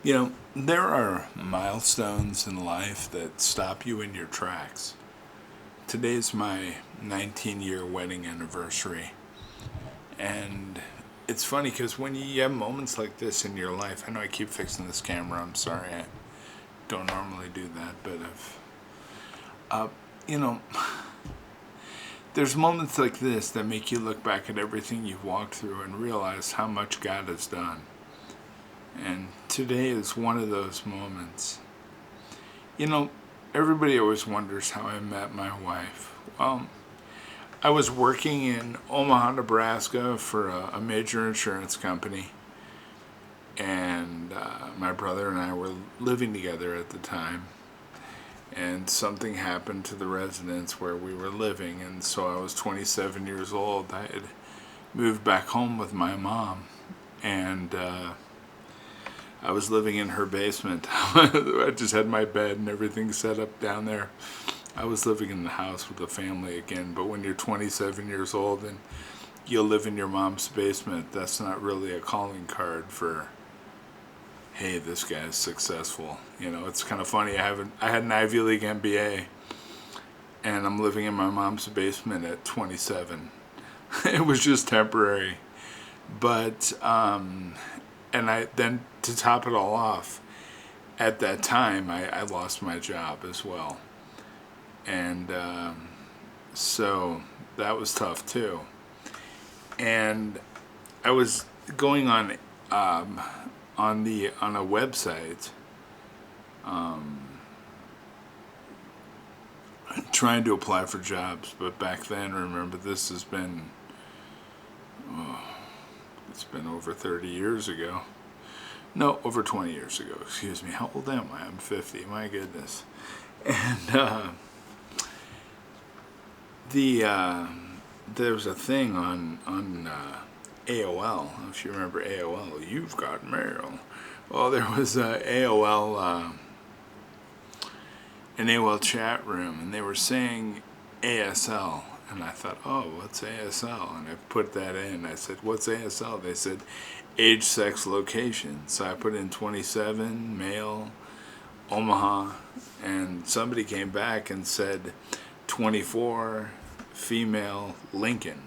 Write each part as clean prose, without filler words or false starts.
There are milestones in life that stop you in your tracks. Today's my 19-year wedding anniversary. And it's funny because when you have moments like this in your life, I know I keep fixing this camera, I'm sorry, I don't normally do that, but uh, you know, there's moments like this that make you look back at everything you've walked through and realize how much God has done. And today is one of those moments. You know, everybody always wonders how I met my wife. Well, I was working in Omaha, Nebraska for a major insurance company, and my brother and I were living together at the time. And something happened to the residence where we were living, and so I was 27 years old. I had moved back home with my mom, and I was living in her basement. I just had my bed and everything set up down there. I was living in the house with the family again, but when you're 27 years old and you live in your mom's basement, that's not really a calling card for, hey, this guy's successful. It's kind of funny. I had an Ivy League MBA, and I'm living in my mom's basement at 27. It was just temporary, but and I then, to top it all off, at that time I lost my job as well, and so that was tough too. And I was going on a website, trying to apply for jobs, but back then, remember, this has been, it's been over 30 years ago. No, over 20 years ago, excuse me. How old am I? I'm 50, my goodness. And there was a thing on AOL, if you remember AOL, you've got mail. Well, there was an AOL chat room, and they were saying ASL. And I thought, oh, what's ASL? And I put that in. I said, what's ASL? They said, age, sex, location. So I put in 27, male, Omaha, and somebody came back and said 24, female, Lincoln.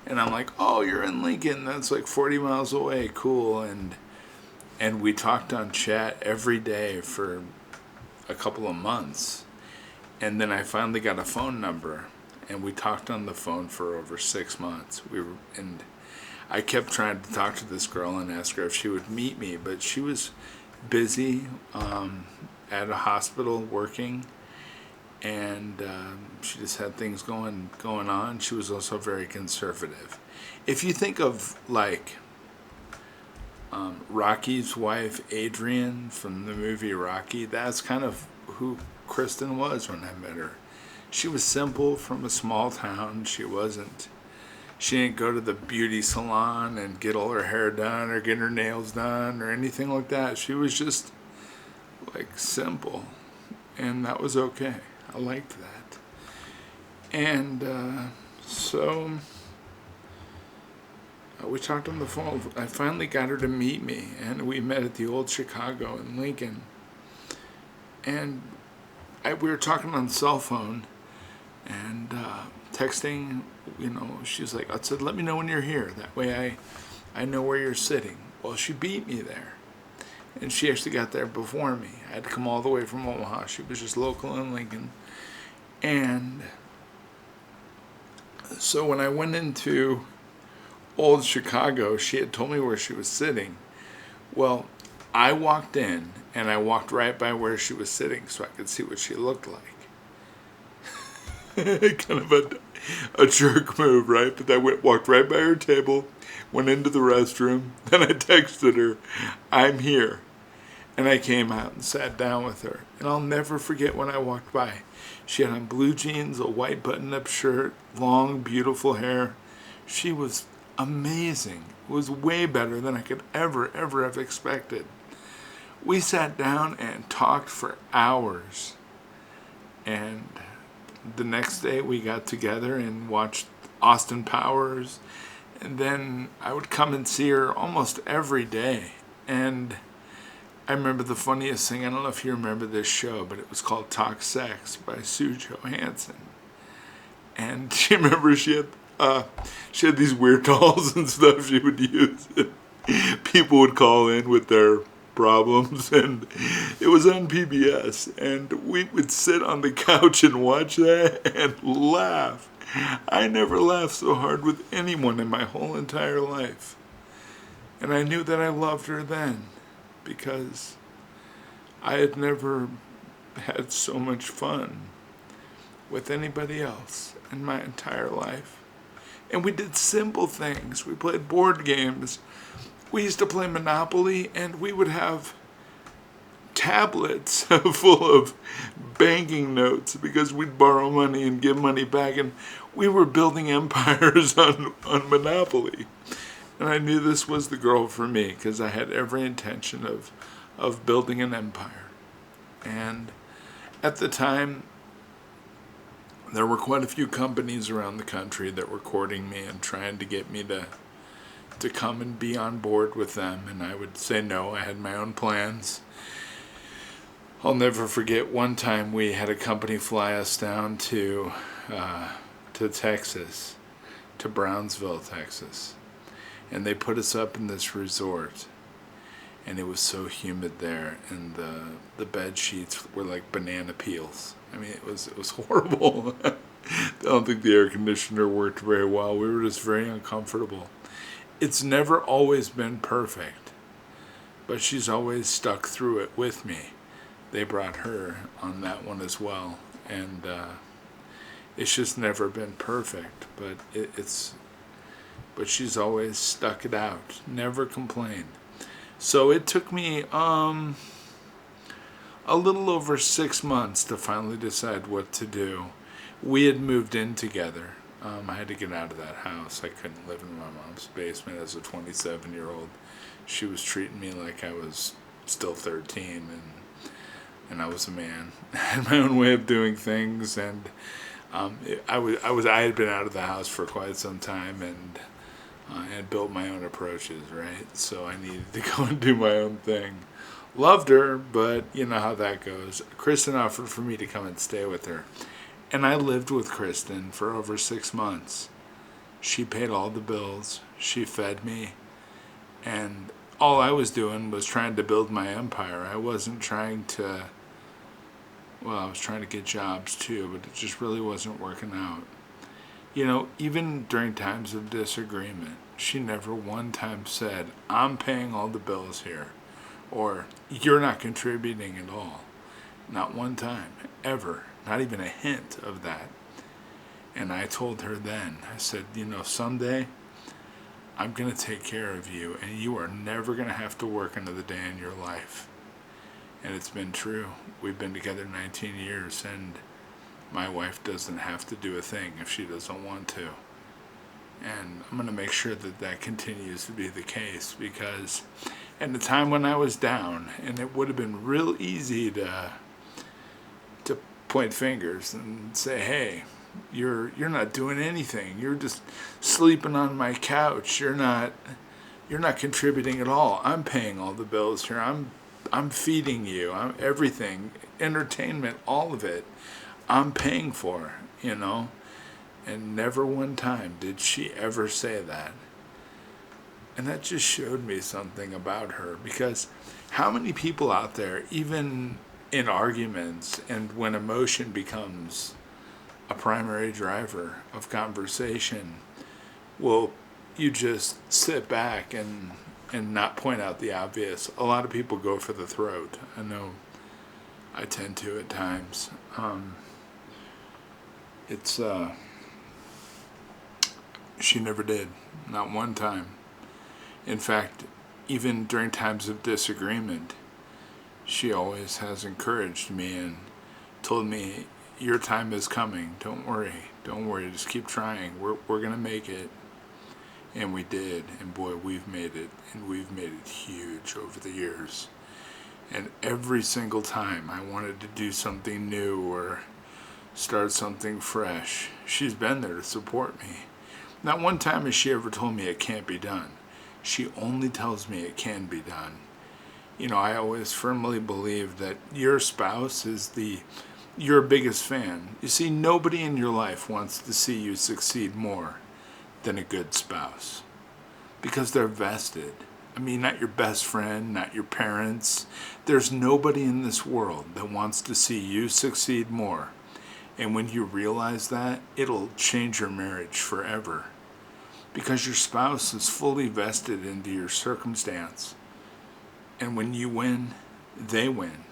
And I'm like, oh, you're in Lincoln. That's like 40 miles away. Cool. And we talked on chat every day for a couple of months. And then I finally got a phone number, and we talked on the phone for over 6 months. And I kept trying to talk to this girl and ask her if she would meet me, but she was busy at a hospital working, and she just had things going on. She was also very conservative. If you think of like Rocky's wife, Adrian, from the movie Rocky, that's kind of who Kristen was when I met her. She was simple, from a small town. She didn't go to the beauty salon and get all her hair done or get her nails done or anything like that. She was just like simple, and that was okay. I liked that. And so we talked on the phone. I finally got her to meet me, and we met at the old Chicago in Lincoln. And we were talking on the cell phone and texting. She's like, I said, let me know when you're here. That way I know where you're sitting. Well, she beat me there. And she actually got there before me. I had to come all the way from Omaha. She was just local in Lincoln. And so when I went into old Chicago, she had told me where she was sitting. Well, I walked in, and I walked right by where she was sitting so I could see what she looked like. Kind of a jerk move, right? But I walked right by her table, went into the restroom, then I texted her, I'm here. And I came out and sat down with her. And I'll never forget when I walked by. She had on blue jeans, a white button-up shirt, long, beautiful hair. She was amazing. It was way better than I could ever have expected. We sat down and talked for hours. And the next day we got together and watched Austin Powers. And then I would come and see her almost every day. And I remember the funniest thing, I don't know if you remember this show, but it was called Talk Sex by Sue Johansson. And she remember she had these weird dolls and stuff she would use. People would call in with their problems, and it was on PBS, and we would sit on the couch and watch that and laugh. I never laughed so hard with anyone in my whole entire life. And I knew that I loved her then, because I had never had so much fun with anybody else in my entire life. And we did simple things. We played board games. We used to play Monopoly, and we would have tablets full of banking notes because we'd borrow money and give money back, and we were building empires on Monopoly. And I knew this was the girl for me because I had every intention of building an empire. And at the time, there were quite a few companies around the country that were courting me and trying to get me to come and be on board with them, and I would say no. I had my own plans. I'll never forget one time we had a company fly us down to Texas, to Brownsville, Texas, and they put us up in this resort, and it was so humid there, and the bed sheets were like banana peels. I mean, it was horrible. I don't think the air conditioner worked very well. We were just very uncomfortable. It's never always been perfect, but she's always stuck through it with me. They brought her on that one as well, and it's just never been perfect, but but she's always stuck it out, never complained. So it took me a little over 6 months to finally decide what to do. We had moved in together. I had to get out of that house. I couldn't live in my mom's basement as a 27-year-old. She was treating me like I was still 13, and I was a man. I had my own way of doing things, and I had been out of the house for quite some time, and I had built my own approaches, right? So I needed to go and do my own thing. Loved her, but you know how that goes. Kristen offered for me to come and stay with her. And I lived with Kristen for over 6 months. She paid all the bills. She fed me. And all I was doing was trying to build my empire. I wasn't trying to... Well, I was trying to get jobs too, but it just really wasn't working out. You know, even during times of disagreement, she never one time said, I'm paying all the bills here, or you're not contributing at all. Not one time, ever. Not even a hint of that. And I told her then, I said, you know, someday I'm going to take care of you, and you are never going to have to work another day in your life. And it's been true. We've been together 19 years, and my wife doesn't have to do a thing if she doesn't want to. And I'm going to make sure that that continues to be the case, because at the time when I was down, and it would have been real easy to point fingers and say, hey, you're not doing anything. You're just sleeping on my couch. You're not contributing at all. I'm paying all the bills here. I'm feeding you. I'm everything, entertainment, all of it. I'm paying for, you know. And never one time did she ever say that. And that just showed me something about her, because how many people out there, even in arguments and when emotion becomes a primary driver of conversation, will you just sit back and not point out the obvious? A lot of people go for the throat. I know I tend to at times. She never did. Not one time. In fact, even during times of disagreement, she always has encouraged me and told me, your time is coming. Don't worry. Just keep trying. We're going to make it. And we did. And boy, we've made it. And we've made it huge over the years. And every single time I wanted to do something new or start something fresh, she's been there to support me. Not one time has she ever told me it can't be done. She only tells me it can be done. I always firmly believe that your spouse is your biggest fan. You see, nobody in your life wants to see you succeed more than a good spouse because they're vested. I mean, not your best friend, not your parents. There's nobody in this world that wants to see you succeed more. And when you realize that, it'll change your marriage forever because your spouse is fully vested into your circumstance. And when you win, they win.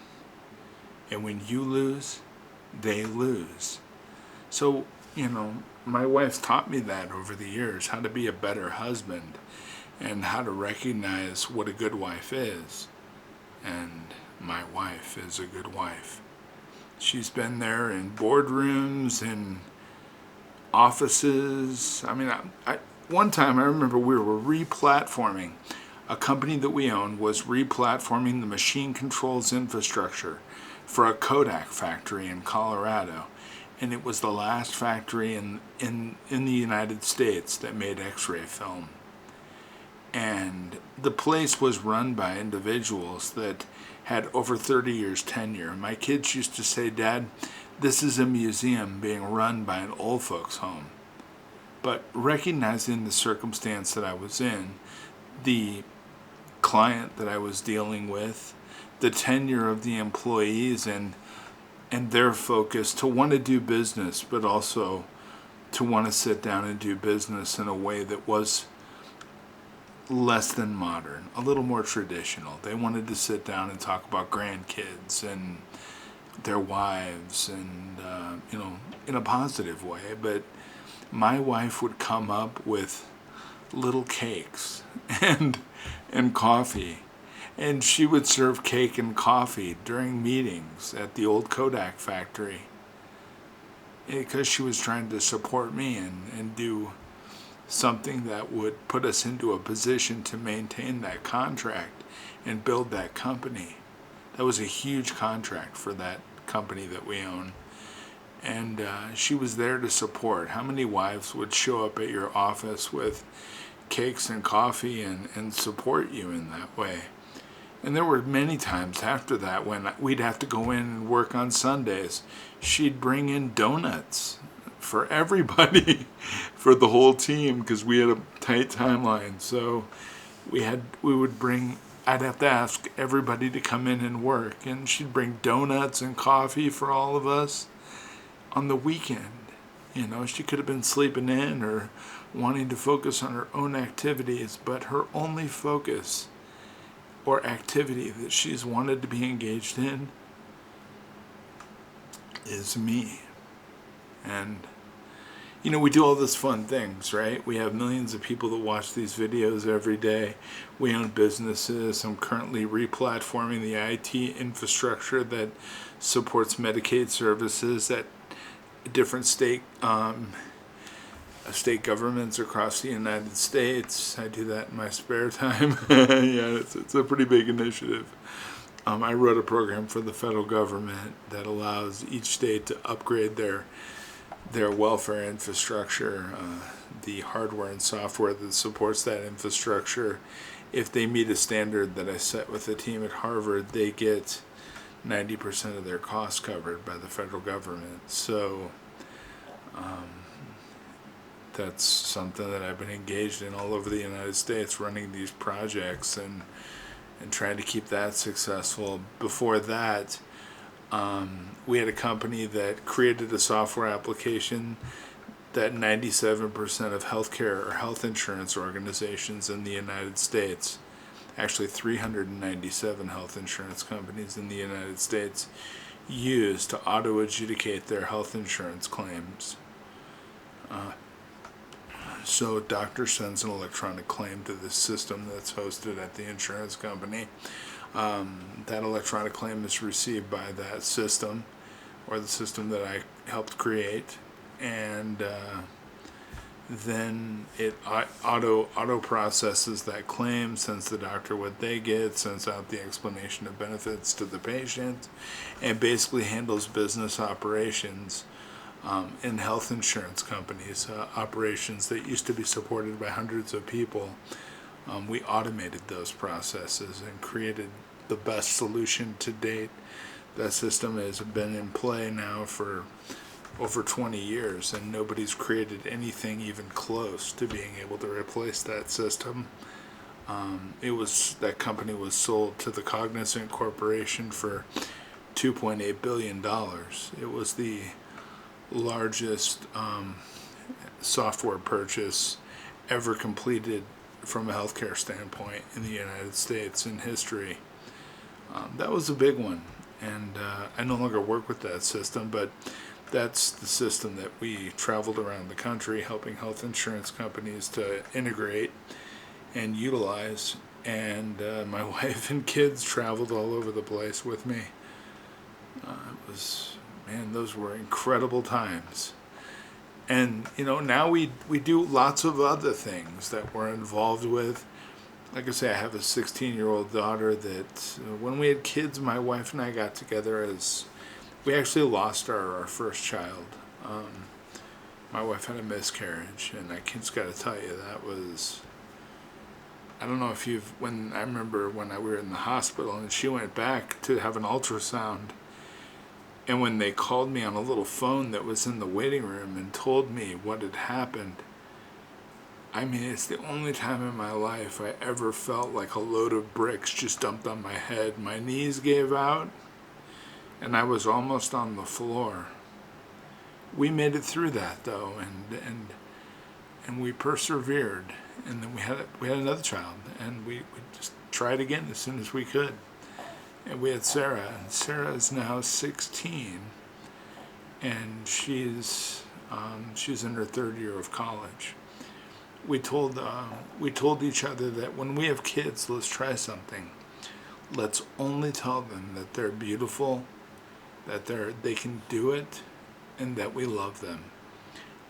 And when you lose, they lose. So, my wife taught me that over the years, how to be a better husband and how to recognize what a good wife is. And my wife is a good wife. She's been there in boardrooms, in offices. I mean, one time I remember we were re-platforming. A company that we owned was re-platforming the machine controls infrastructure for a Kodak factory in Colorado. And it was the last factory in the United States that made X-ray film. And the place was run by individuals that had over 30 years tenure. My kids used to say, "Dad, this is a museum being run by an old folks home." But recognizing the circumstance that I was in, the client that I was dealing with, the tenure of the employees, and their focus to want to do business, but also to want to sit down and do business in a way that was less than modern, a little more traditional. They wanted to sit down and talk about grandkids and their wives and, in a positive way. But my wife would come up with little cakes and coffee. And she would serve cake and coffee during meetings at the old Kodak factory because she was trying to support me and do something that would put us into a position to maintain that contract and build that company. That was a huge contract for that company that we own. And she was there to support. How many wives would show up at your office with cakes and coffee and support you in that way? And there were many times after that when we'd have to go in and work on Sundays. She'd bring in donuts for everybody, for the whole team, because we had a tight timeline. So I'd have to ask everybody to come in and work, and she'd bring donuts and coffee for all of us on the weekend. She could have been sleeping in or wanting to focus on her own activities, but her only focus or activity that she's wanted to be engaged in is me. And we do all these fun things, right? We have millions of people that watch these videos every day. We own businesses. I'm currently re-platforming the IT infrastructure that supports Medicaid services at different state governments across the United States. I do that in my spare time. Yeah, it's a pretty big initiative. I wrote a program for the federal government that allows each state to upgrade their welfare infrastructure, the hardware and software that supports that infrastructure. If they meet a standard that I set with a team at Harvard, they get 90% of their costs covered by the federal government. So that's something that I've been engaged in all over the United States, running these projects and trying to keep that successful. Before that, we had a company that created a software application that 97% of healthcare or health insurance organizations in the United States, actually 397 health insurance companies in the United States, use to auto-adjudicate their health insurance claims. So a doctor sends an electronic claim to this system that's hosted at the insurance company. That electronic claim is received by that system, or the system that I helped create, and then it auto processes that claim, sends the doctor what they get, sends out the explanation of benefits to the patient, and basically handles business operations in health insurance companies, operations that used to be supported by hundreds of people. We automated those processes and created the best solution to date. That system has been in play now for over 20 years, and nobody's created anything even close to being able to replace that system. That company was sold to the Cognizant Corporation for $2.8 billion. It was the largest software purchase ever completed from a healthcare standpoint in the United States in history. That was a big one, and I no longer work with that system, but that's the system that we traveled around the country helping health insurance companies to integrate and utilize, and my wife and kids traveled all over the place with me. Those were incredible times. And now we do lots of other things that we're involved with. Like I say, I have a 16-year-old daughter that when we had kids, my wife and I got together as we actually lost our first child. My wife had a miscarriage, and I just got to tell you, that was, I don't know if I remember when we were in the hospital and she went back to have an ultrasound, and when they called me on a little phone that was in the waiting room and told me what had happened, it's the only time in my life I ever felt like a load of bricks just dumped on my head. My knees gave out, and I was almost on the floor. We made it through that, though, and we persevered. And then we had another child, and we just tried again as soon as we could. And we had Sarah, and Sarah is now 16, and she's in her third year of college. We told each other that when we have kids, let's try something. Let's only tell them that they're beautiful, that they can do it, and that we love them.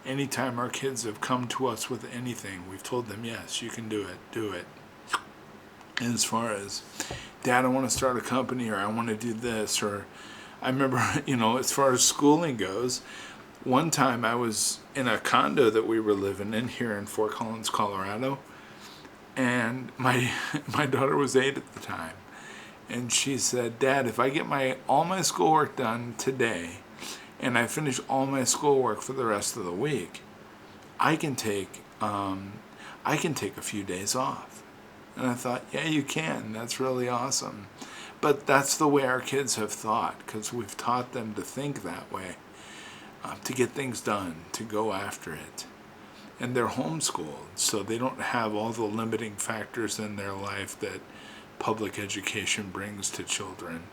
Anytime our kids have come to us with anything, we've told them, yes, you can do it. And as far as, Dad, I want to start a company, or I want to do this, or I remember, as far as schooling goes, one time I was in a condo that we were living in here in Fort Collins, Colorado, and my daughter was 8 at the time, and she said, Dad, if I get all my schoolwork done today, and I finish all my schoolwork for the rest of the week, I can take a few days off. And I thought, yeah, you can. That's really awesome. But that's the way our kids have thought, because we've taught them to think that way, to get things done, to go after it. And they're homeschooled, so they don't have all the limiting factors in their life that public education brings to children.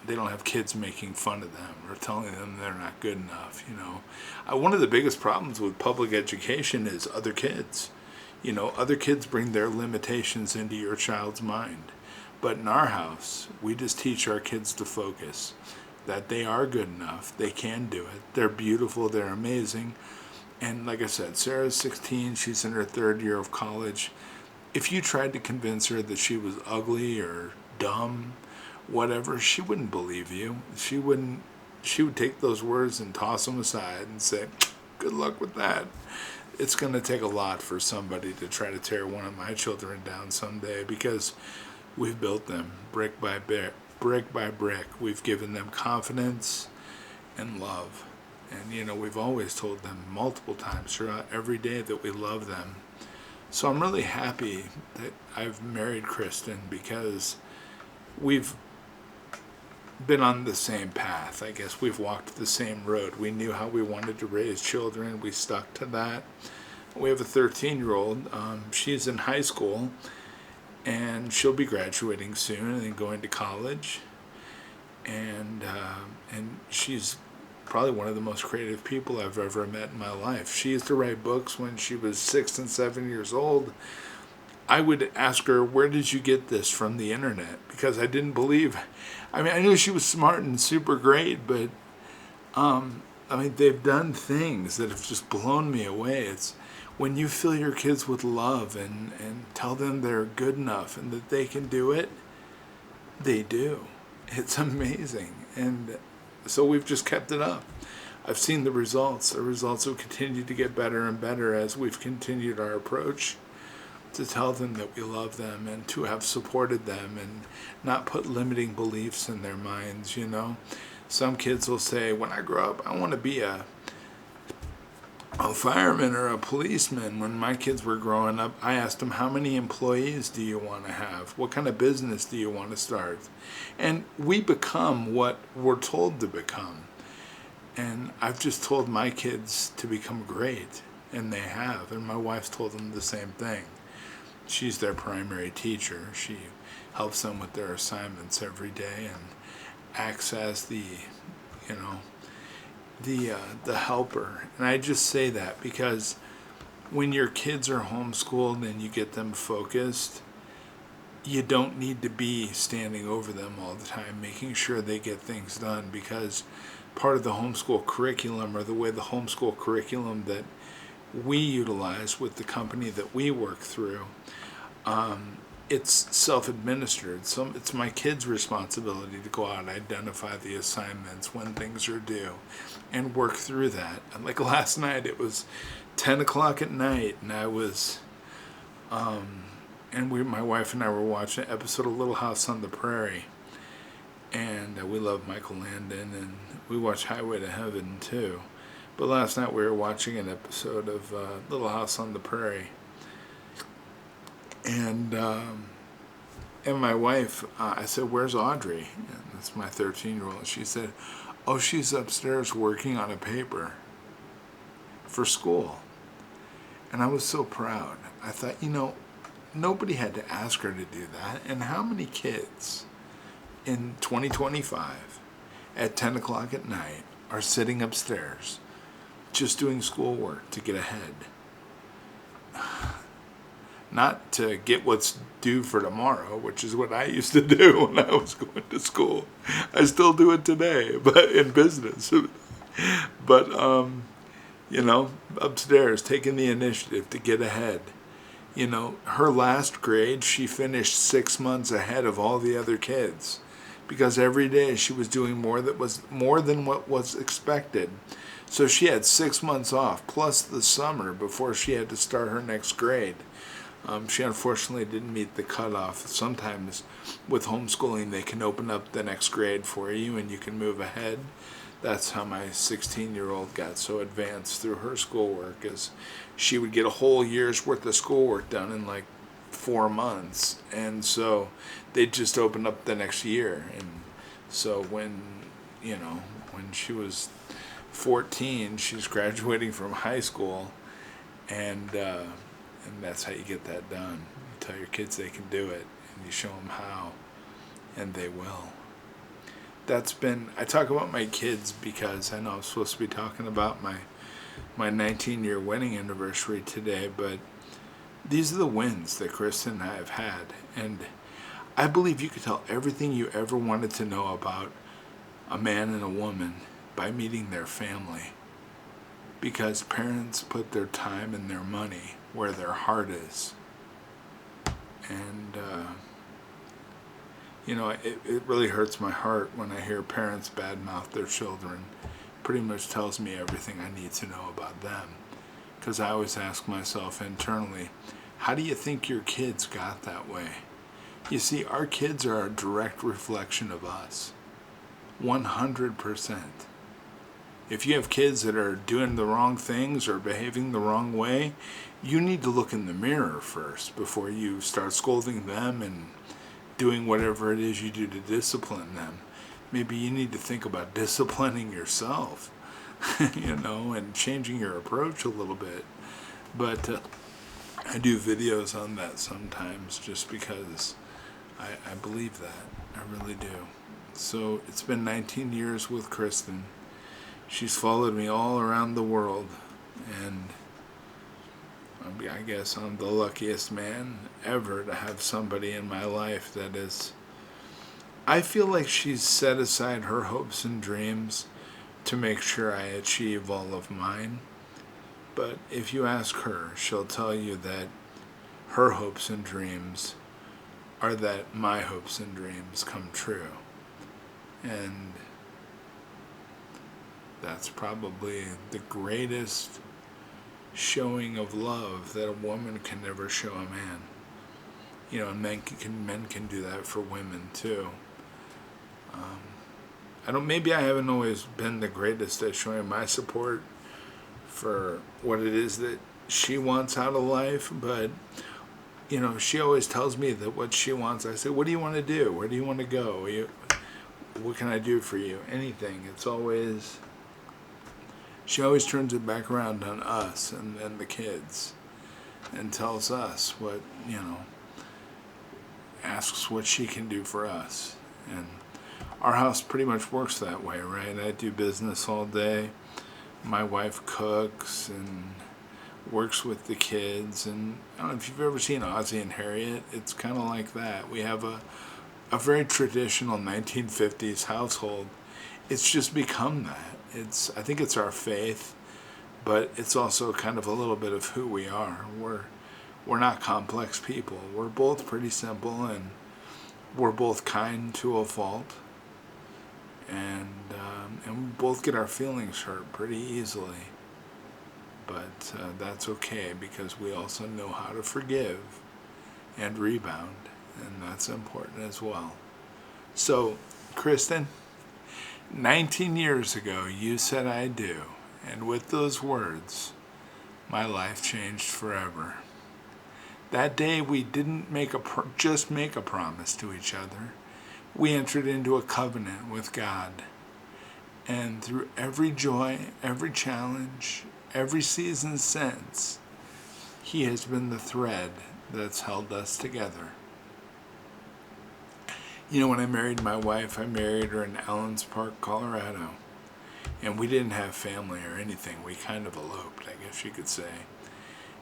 They don't have kids making fun of them or telling them they're not good enough, One of the biggest problems with public education is other kids. Other kids bring their limitations into your child's mind. But in our house, we just teach our kids to focus, that they are good enough, they can do it, they're beautiful, they're amazing. And like I said, Sarah's 16, she's in her third year of college. If you tried to convince her that she was ugly or dumb, whatever, she wouldn't believe you. She would take those words and toss them aside and say, good luck with that. It's going to take a lot for somebody to try to tear one of my children down someday, because we've built them brick by brick. We've given them confidence and love. And, we've always told them multiple times throughout every day that we love them. So I'm really happy that I've married Kristen, because we've been on the same path. I guess we've walked the same road. We knew how we wanted to raise children. We stuck to that. We have a 13-year-old. She's in high school, and she'll be graduating soon and then going to college. And she's probably one of the most creative people I've ever met in my life. She used to write books when she was 6 and 7 years old. I would ask her, where did you get this from the internet? Because I didn't believe. I knew she was smart and super great, but they've done things that have just blown me away. It's when you fill your kids with love and tell them they're good enough and that they can do it, they do. It's amazing. And so we've just kept it up. I've seen the results. The results have continued to get better and better as we've continued our approach. to tell them that we love them and to have supported them and not put limiting beliefs in their minds, you know. Some kids will say, when I grow up, I want to be a fireman or a policeman. When my kids were growing up, I asked them, how many employees do you want to have? What kind of business do you want to start? And we become what we're told to become. And I've just told my kids to become great, and they have. And my wife's told them the same thing. She's their primary teacher. She helps them with their assignments every day and acts as the, you know, the helper. And I just say that because when your kids are homeschooled and you get them focused, you don't need to be standing over them all the time, making sure they get things done, because part of the homeschool curriculum, or the way the homeschool curriculum that we utilize with the company that we work through, it's self-administered. So it's my kids' responsibility to go out and identify the assignments when things are due and work through that. And like last night, it was 10 o'clock at night, and I was, my wife and I were watching an episode of Little House on the Prairie. And we love Michael Landon, and we watch Highway to Heaven too. But last night we were watching an episode of Little House on the Prairie. And my wife, I said, where's Audrey? And that's my 13-year-old. She said, oh, she's upstairs working on a paper for school. And I was so proud. I thought, you know, nobody had to ask her to do that. And how many kids in 2025 at 10 o'clock at night are sitting upstairs just doing schoolwork to get ahead? Not to get what's due for tomorrow, which is what I used to do when I was going to school. I still do it today, but in business. But, you know, upstairs, taking the initiative to get ahead. You know, her last grade, she finished 6 months ahead of all the other kids, because every day she was doing more than what was expected. So she had 6 months off, plus the summer before she had to start her next grade. She unfortunately didn't meet the cutoff. Sometimes with homeschooling, they can open up the next grade for you and you can move ahead. That's how my 16-year-old got so advanced through her schoolwork, is she would get a whole year's worth of schoolwork done in like 4 months. And so they just opened up the next year. And so when she was 14, she's graduating from high school, and that's how you get that done. You tell your kids they can do it, and you show them how, and they will. I talk about my kids because I know I'm supposed to be talking about my 19-year wedding anniversary today, but these are the wins that Kristen and I have had, and I believe you could tell everything you ever wanted to know about a man and a woman by meeting their family, because parents put their time and their money where their heart is. And it really hurts my heart when I hear parents badmouth their children. Pretty much tells me everything I need to know about them, because I always ask myself internally, how do you think your kids got that way? You see, our kids are a direct reflection of us, 100%. If you have kids that are doing the wrong things or behaving the wrong way, you need to look in the mirror first before you start scolding them and doing whatever it is you do to discipline them. Maybe you need to think about disciplining yourself, and changing your approach a little bit. But I do videos on that sometimes just because I believe that. I really do. So it's been 19 years with Kristen. She's followed me all around the world, and I guess I'm the luckiest man ever to have somebody in my life that is... I feel like she's set aside her hopes and dreams to make sure I achieve all of mine. But if you ask her, she'll tell you that her hopes and dreams are that my hopes and dreams come true. And that's probably the greatest showing of love that a woman can never show a man. And men can do that for women too. Maybe I haven't always been the greatest at showing my support for what it is that she wants out of life, but she always tells me that what she wants. I say, what do you want to do? Where do you want to go? What can I do for you? Anything. She always turns it back around on us and the kids and tells us what, asks what she can do for us. And our house pretty much works that way, right? I do business all day. My wife cooks and works with the kids. And I don't know if you've ever seen Ozzie and Harriet. It's kind of like that. We have a very traditional 1950s household. It's just become that. I think it's our faith, but it's also kind of a little bit of who we are. We're not complex people. We're both pretty simple, and we're both kind to a fault, and we both get our feelings hurt pretty easily. But that's okay, because we also know how to forgive and rebound, and that's important as well. So, Kristen, 19 years ago, you said I do, and with those words, my life changed forever. That day, we didn't just make a promise to each other. We entered into a covenant with God. And through every joy, every challenge, every season since, He has been the thread that's held us together. When I married my wife, I married her in Allens Park, Colorado. And we didn't have family or anything. We kind of eloped, I guess you could say.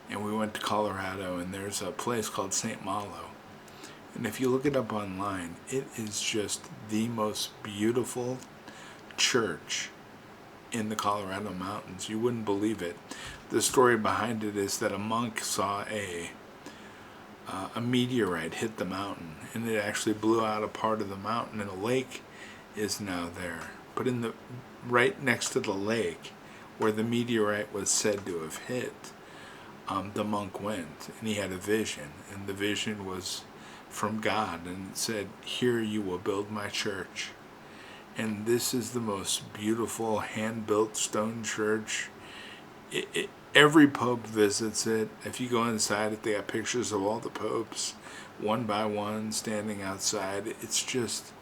And we went to Colorado, and there's a place called St. Malo. And if you look it up online, it is just the most beautiful church in the Colorado mountains. You wouldn't believe it. The story behind it is that a monk saw a meteorite hit the mountain, and it actually blew out a part of the mountain, and a lake is now there. But right next to the lake, where the meteorite was said to have hit, the monk went, and he had a vision, and the vision was from God, and it said, "Here you will build my church." And this is the most beautiful hand-built stone church. Every pope visits it. If you go inside it, they got pictures of all the popes, one by one, standing outside. It's just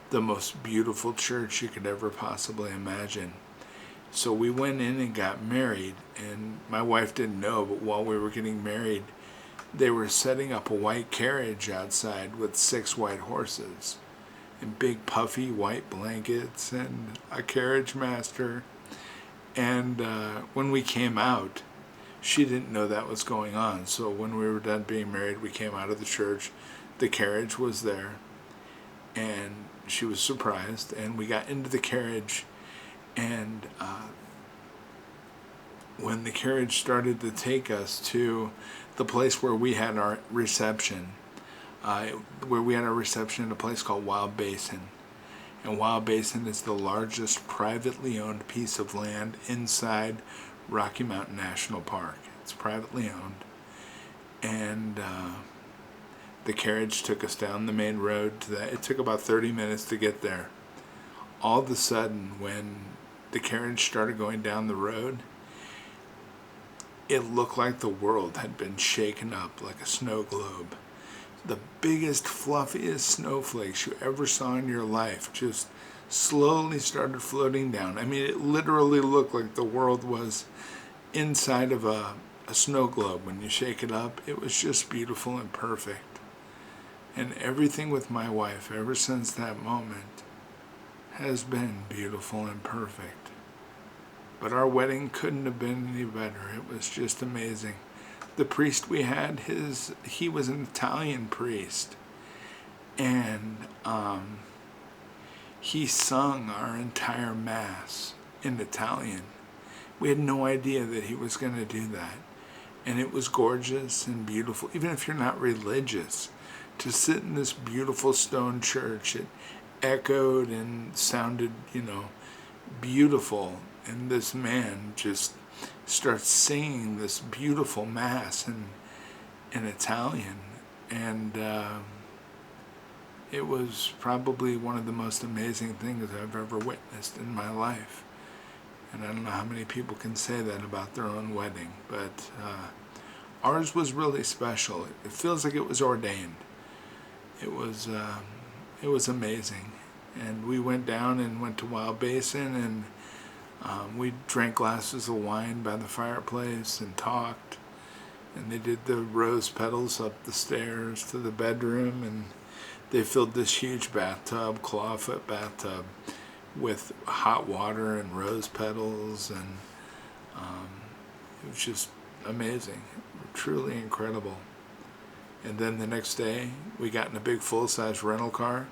the most beautiful church you could ever possibly imagine. So we went in and got married, and my wife didn't know, but while we were getting married, they were setting up a white carriage outside with 6 white horses and big puffy white blankets and a carriage master. And when we came out, she didn't know that was going on. So when we were done being married, we came out of the church. The carriage was there, and she was surprised. And we got into the carriage, and when the carriage started to take us to the place where we had our reception, at a place called Wild Basin. And Wild Basin is the largest privately owned piece of land inside Rocky Mountain National Park. It's privately owned. And the carriage took us down the main road to that. It took about 30 minutes to get there. All of a sudden, when the carriage started going down the road, it looked like the world had been shaken up like a snow globe. The biggest, fluffiest snowflakes you ever saw in your life just slowly started floating down. I mean, it literally looked like the world was inside of a snow globe. When you shake it up, it was just beautiful and perfect. And everything with my wife ever since that moment has been beautiful and perfect. But our wedding couldn't have been any better. It was just amazing. The priest we had, he was an Italian priest, and he sung our entire Mass in Italian. We had no idea that he was going to do that, and it was gorgeous and beautiful. Even if you're not religious, to sit in this beautiful stone church, it echoed and sounded, beautiful, and this man just starts singing this beautiful mass in Italian, and it was probably one of the most amazing things I've ever witnessed in my life. And I don't know how many people can say that about their own wedding, but ours was really special. It feels like it was ordained. It was amazing. And we went down and went to Wild Basin, and we drank glasses of wine by the fireplace and talked. And they did the rose petals up the stairs to the bedroom, and they filled this huge bathtub, clawfoot bathtub, with hot water and rose petals, and it was just amazing, truly incredible. And then the next day, we got in a big full-size rental car,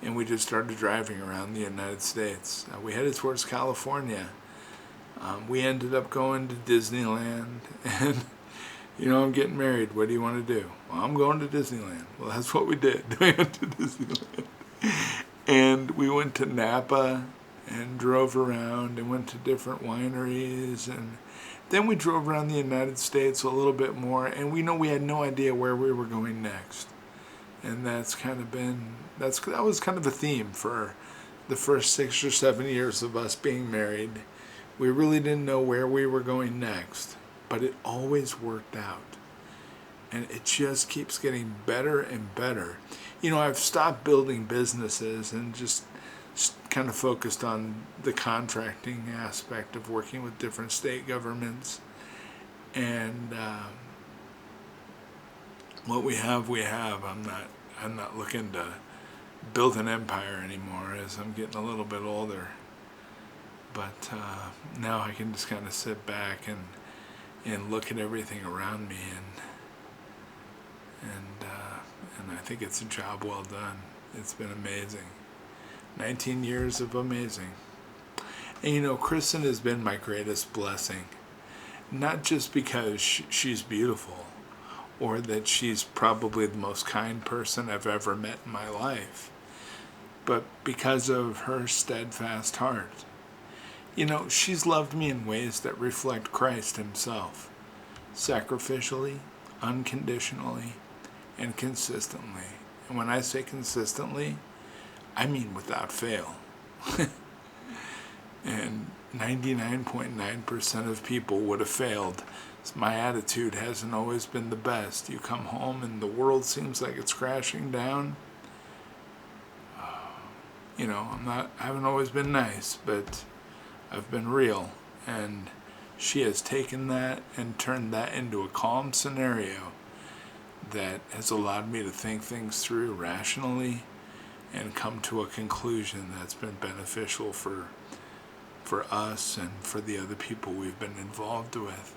and we just started driving around the United States. We headed towards California. We ended up going to Disneyland, and I'm getting married. What do you want to do? Well, I'm going to Disneyland. Well, that's what we did. We went to Disneyland. And we went to Napa and drove around and went to different wineries. And then we drove around the United States a little bit more. And we had no idea where we were going next. And that was kind of a theme for the first 6 or 7 years of us being married. We really didn't know where we were going next, but it always worked out. And it just keeps getting better and better. I've stopped building businesses and just kind of focused on the contracting aspect of working with different state governments. And what we have. I'm not looking to build an empire anymore as I'm getting a little bit older. But now I can just kind of sit back and look at everything around me, and I think it's a job well done. It's been amazing. 19 years of amazing. And Kristen has been my greatest blessing. Not just because she's beautiful, or that she's probably the most kind person I've ever met in my life, but because of her steadfast heart. She's loved me in ways that reflect Christ himself, sacrificially, unconditionally, and consistently. And when I say consistently, I mean without fail. And 99.9% of people would have failed. My attitude hasn't always been the best. You come home and the world seems like it's crashing down. I haven't always been nice, but I've been real. And she has taken that and turned that into a calm scenario that has allowed me to think things through rationally and come to a conclusion that's been beneficial for us and for the other people we've been involved with.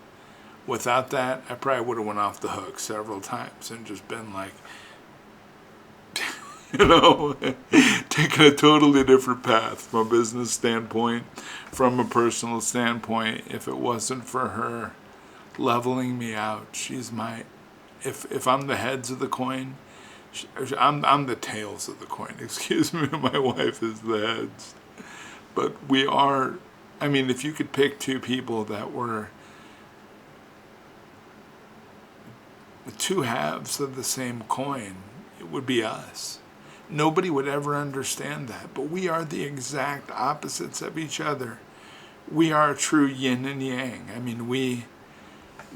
Without that, I probably would have went off the hook several times and just been like, taking a totally different path from a business standpoint, from a personal standpoint. If it wasn't for her leveling me out, she's if I'm the heads of the coin, I'm the tails of the coin. Excuse me, my wife is the heads. But we are, if you could pick two people that were two halves of the same coin, it would be us. Nobody would ever understand that, but we are the exact opposites of each other. We are true yin and yang.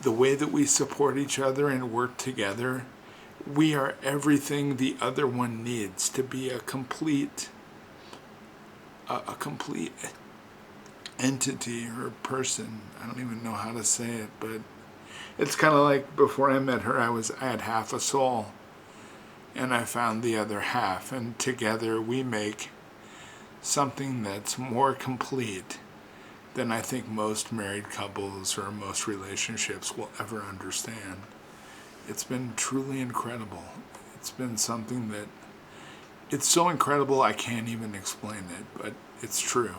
The way that we support each other and work together, we are everything the other one needs to be a complete entity or person. I don't even know how to say it, but it's kind of like before I met her, I had half a soul, and I found the other half, and together we make something that's more complete than I think most married couples or most relationships will ever understand. It's been truly incredible. It's been something that, it's so incredible I can't even explain it, but it's true.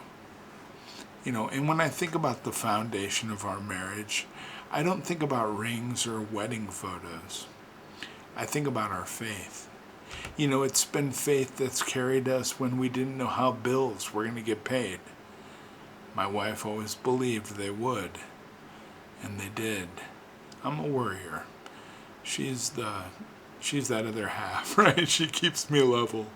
And when I think about the foundation of our marriage, I don't think about rings or wedding photos. I think about our faith. It's been faith that's carried us when we didn't know how bills were going to get paid. My wife always believed they would. And they did. I'm a worrier. She's that other half, right? She keeps me level.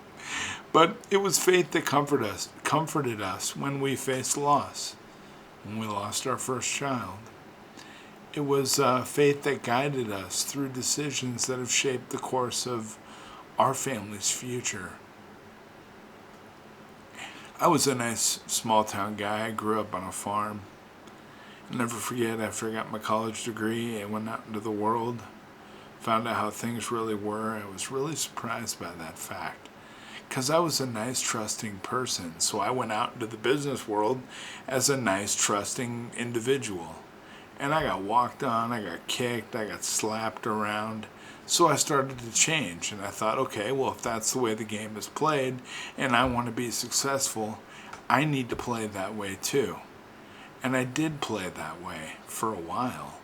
But it was faith that comforted us when we faced loss, when we lost our first child. It was faith that guided us through decisions that have shaped the course of our family's future. I was a nice small town guy. I grew up on a farm. I'll never forget, after I got my college degree, I went out into the world, found out how things really were. I was really surprised by that fact, because I was a nice, trusting person. So I went out into the business world as a nice, trusting individual. And I got walked on, I got kicked, I got slapped around. So I started to change, and I thought, okay, well, if that's the way the game is played, and I want to be successful, I need to play that way too. And I did play that way for a while.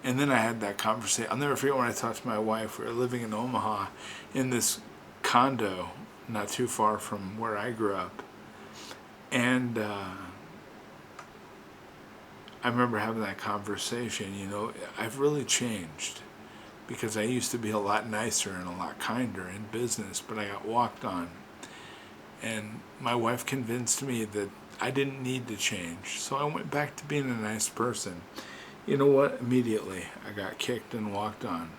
And then I had that conversation. I'll never forget when I talked to my wife. We were living in Omaha in this condo not too far from where I grew up. And I remember having that conversation. I've really changed, because I used to be a lot nicer and a lot kinder in business, but I got walked on. And my wife convinced me that I didn't need to change. So I went back to being a nice person. You know what? Immediately I got kicked and walked on.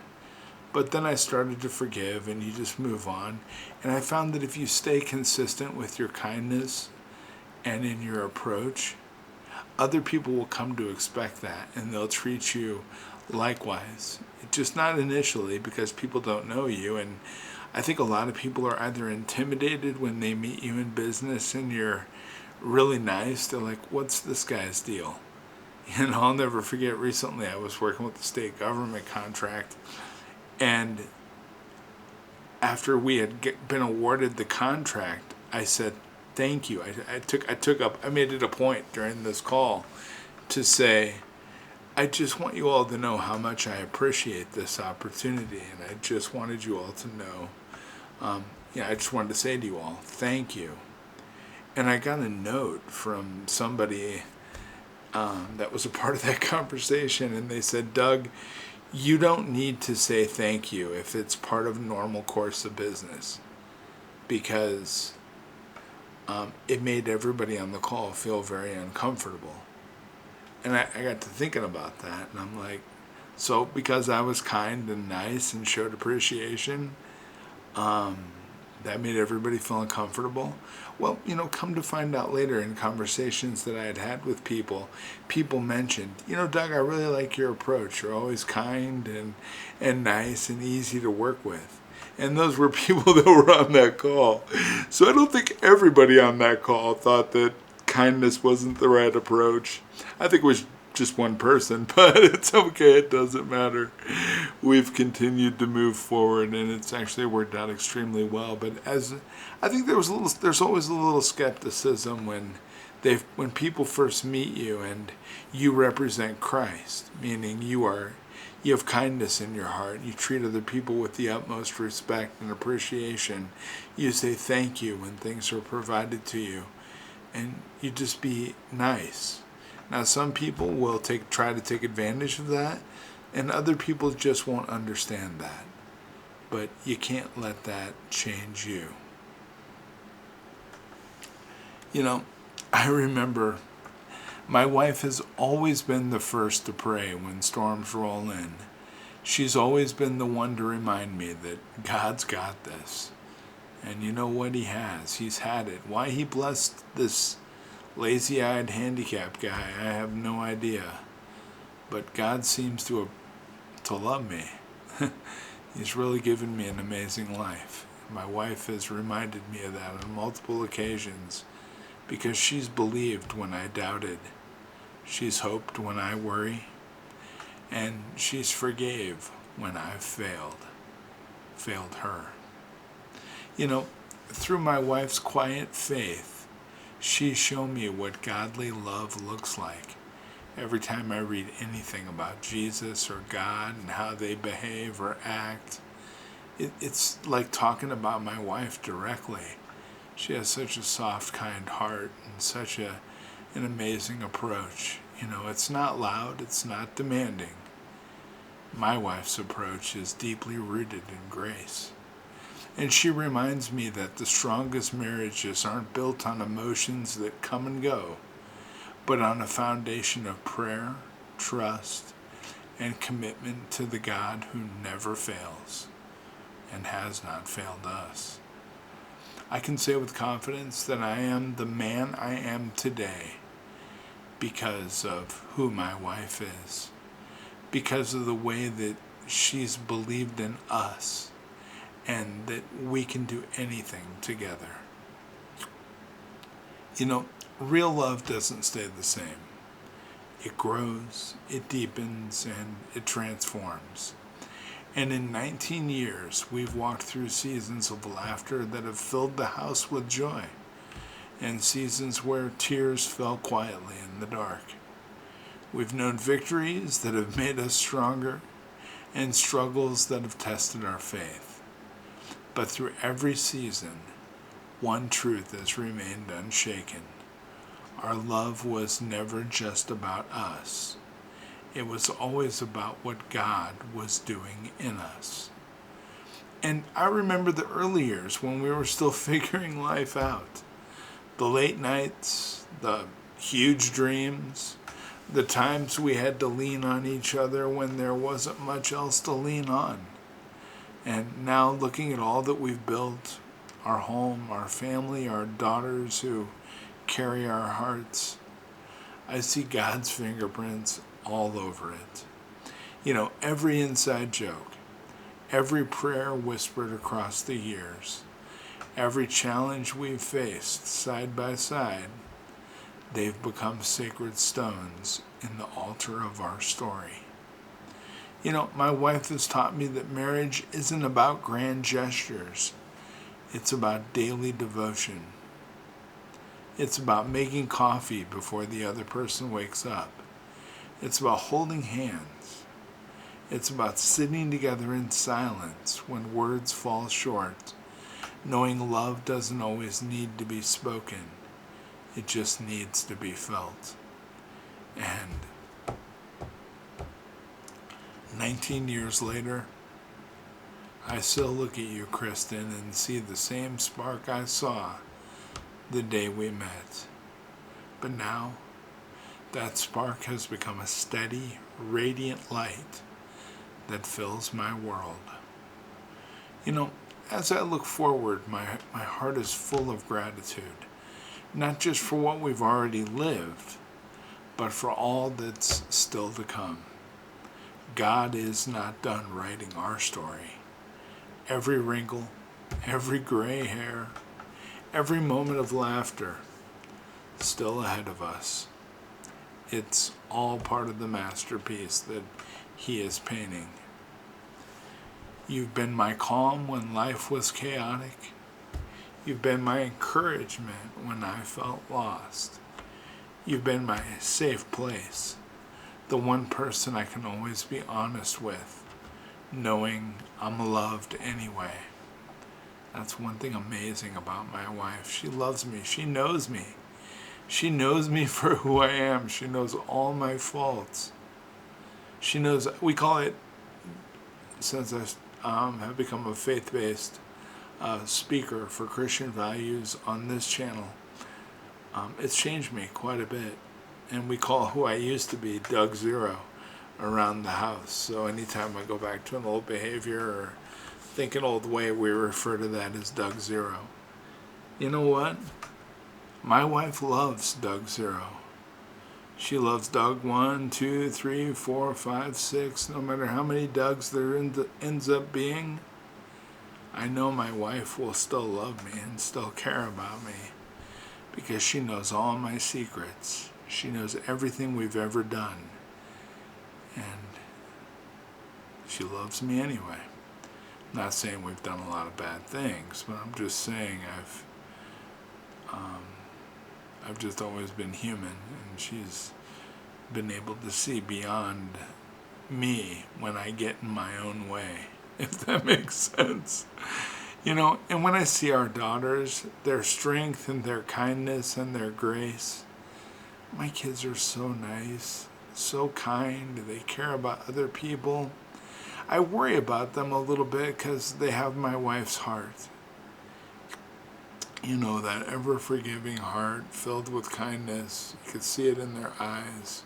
But then I started to forgive, and you just move on. And I found that if you stay consistent with your kindness and in your approach, other people will come to expect that, and they'll treat you likewise. Just not initially, because people don't know you. And I think a lot of people are either intimidated when they meet you in business and you're really nice. They're like, what's this guy's deal? I'll never forget, recently I was working with the state government contract, and after we had been awarded the contract, I said thank you. I made it a point during this call to say, I just want you all to know how much I appreciate this opportunity, and I just wanted you all to know, I just wanted to say to you all, thank you. And I got a note from somebody that was a part of that conversation, and they said, Doug, you don't need to say thank you if it's part of normal course of business, because it made everybody on the call feel very uncomfortable. And I got to thinking about that, and I'm like, so because I was kind and nice and showed appreciation, that made everybody feel uncomfortable? Well, come to find out later in conversations that I had with people mentioned, Doug, I really like your approach. You're always kind and nice and easy to work with. And those were people that were on that call. So I don't think everybody on that call thought that kindness wasn't the right approach. I think it was just one person, but it's okay. It doesn't matter. We've continued to move forward, and it's actually worked out extremely well. But I think there's always a little skepticism when people first meet you and you represent Christ, meaning you have kindness in your heart. You treat other people with the utmost respect and appreciation. You say thank you when things are provided to you, and you just be nice. Now, some people will try to take advantage of that, and other people just won't understand that. But you can't let that change you. I remember my wife has always been the first to pray when storms roll in. She's always been the one to remind me that God's got this. And you know what? He has. He's had it. Why he blessed this lazy-eyed handicapped guy, I have no idea. But God seems to love me. He's really given me an amazing life. My wife has reminded me of that on multiple occasions, because she's believed when I doubted. She's hoped when I worry. And she's forgave when I've failed her. Through my wife's quiet faith, she's shown me what godly love looks like. Every time I read anything about Jesus or God and how they behave or act, it's like talking about my wife directly. She has such a soft, kind heart and such an amazing approach. It's not loud, it's not demanding. My wife's approach is deeply rooted in grace. And she reminds me that the strongest marriages aren't built on emotions that come and go, but on a foundation of prayer, trust, and commitment to the God who never fails and has not failed us. I can say with confidence that I am the man I am today because of who my wife is, because of the way that she's believed in us, and that we can do anything together. Real love doesn't stay the same. It grows, it deepens, and it transforms. And in 19 years, we've walked through seasons of laughter that have filled the house with joy, and seasons where tears fell quietly in the dark. We've known victories that have made us stronger, and struggles that have tested our faith. But through every season, one truth has remained unshaken. Our love was never just about us. It was always about what God was doing in us. And I remember the early years when we were still figuring life out. The late nights, the huge dreams, the times we had to lean on each other when there wasn't much else to lean on. And now looking at all that we've built, our home, our family, our daughters who carry our hearts, I see God's fingerprints all over it. Every inside joke, every prayer whispered across the years, every challenge we've faced side by side, they've become sacred stones in the altar of our story. My wife has taught me that marriage isn't about grand gestures. It's about daily devotion. It's about making coffee before the other person wakes up. It's about holding hands. It's about sitting together in silence when words fall short, knowing love doesn't always need to be spoken. It just needs to be felt. And 19 years later, I still look at you, Kristen, and see the same spark I saw the day we met. But now, that spark has become a steady, radiant light that fills my world. As I look forward, my heart is full of gratitude, not just for what we've already lived, but for all that's still to come. God is not done writing our story. Every wrinkle, every gray hair, every moment of laughter, still ahead of us. It's all part of the masterpiece that He is painting. You've been my calm when life was chaotic. You've been my encouragement when I felt lost. You've been my safe place, the one person I can always be honest with, knowing I'm loved anyway. That's one thing amazing about my wife. She loves me. She knows me. She knows me for who I am. She knows all my faults. She knows, we call it, since I have become a faith-based speaker for Christian values on this channel, it's changed me quite a bit. And we call who I used to be Doug Zero around the house. So anytime I go back to an old behavior or think an old way, we refer to that as Doug Zero. You know what? My wife loves Doug Zero. She loves Doug 1, 2, 3, 4, 5, 6. No matter how many Dougs there ends up being, I know my wife will still love me and still care about me because she knows all my secrets. She knows everything we've ever done. And she loves me anyway. Not saying we've done a lot of bad things, but I'm just saying I've just always been human, and she's been able to see beyond me when I get in my own way, if that makes sense. And when I see our daughters, their strength and their kindness and their grace, My kids are so nice, so kind, they care about other people. I worry about them a little bit because they have my wife's heart. You know, that ever forgiving heart filled with kindness. You could see it in their eyes.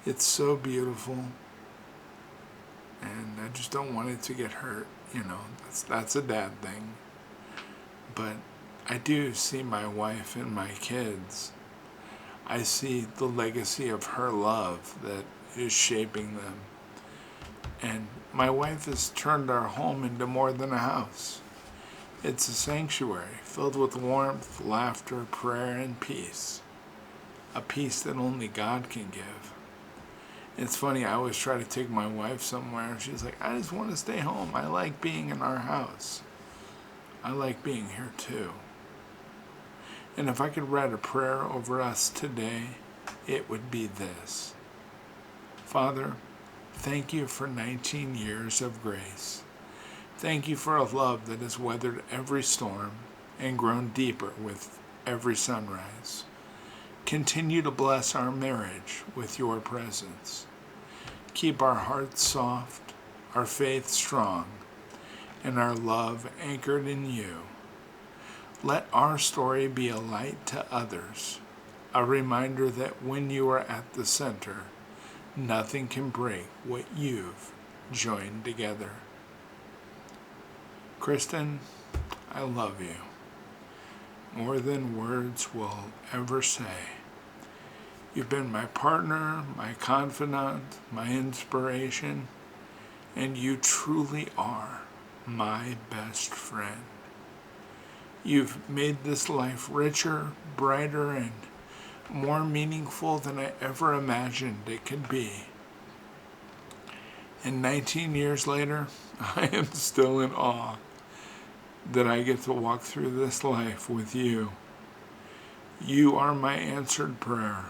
It's so beautiful. And I just don't want it to get hurt. You know, that's a dad thing. But I do see my wife and my kids. I see the legacy of her love that is shaping them. And my wife has turned our home into more than a house. It's a sanctuary filled with warmth, laughter, prayer, and peace. A peace that only God can give. It's funny, I always try to take my wife somewhere, and she's like, I just want to stay home. I like being in our house. I like being here too. And if I could write a prayer over us today, it would be this. Father, thank you for 19 years of grace. Thank you for a love that has weathered every storm and grown deeper with every sunrise. Continue to bless our marriage with your presence. Keep our hearts soft, our faith strong, and our love anchored in you. Let our story be a light to others, a reminder that when you are at the center, nothing can break what you've joined together. Kristen, I love you more than words will ever say. You've been my partner, my confidant, my inspiration, and you truly are my best friend. You've made this life richer, brighter, and more meaningful than I ever imagined it could be. And 19 years later, I am still in awe that I get to walk through this life with you. You are my answered prayer,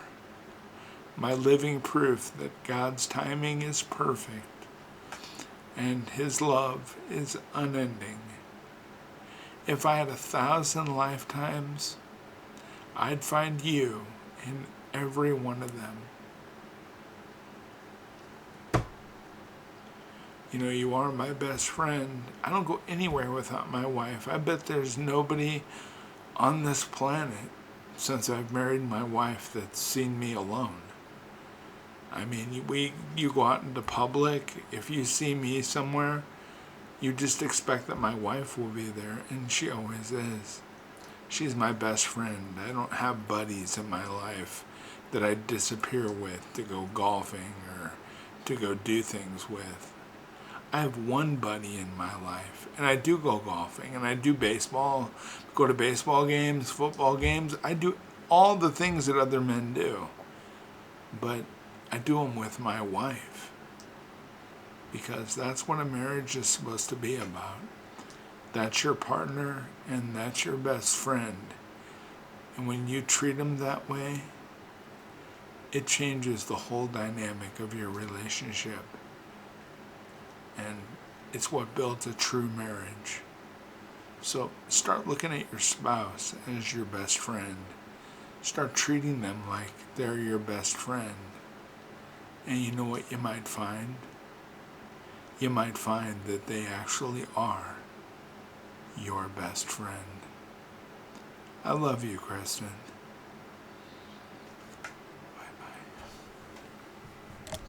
my living proof that God's timing is perfect and His love is unending. If I had 1,000 lifetimes, I'd find you in every one of them. You know, you are my best friend. I don't go anywhere without my wife. I bet there's nobody on this planet since I've married my wife that's seen me alone. I mean, you go out into public, if you see me somewhere, you just expect that my wife will be there, and she always is. She's my best friend. I don't have buddies in my life that I disappear with to go golfing or to go do things with. I have one buddy in my life, and I do go golfing, and I do baseball, go to baseball games, football games. I do all the things that other men do, but I do them with my wife, because that's what a marriage is supposed to be about. That's your partner, and that's your best friend. And when you treat them that way, it changes the whole dynamic of your relationship. And it's what builds a true marriage. So start looking at your spouse as your best friend. Start treating them like they're your best friend. And you know what you might find? You might find that they actually are your best friend. I love you, Kristen.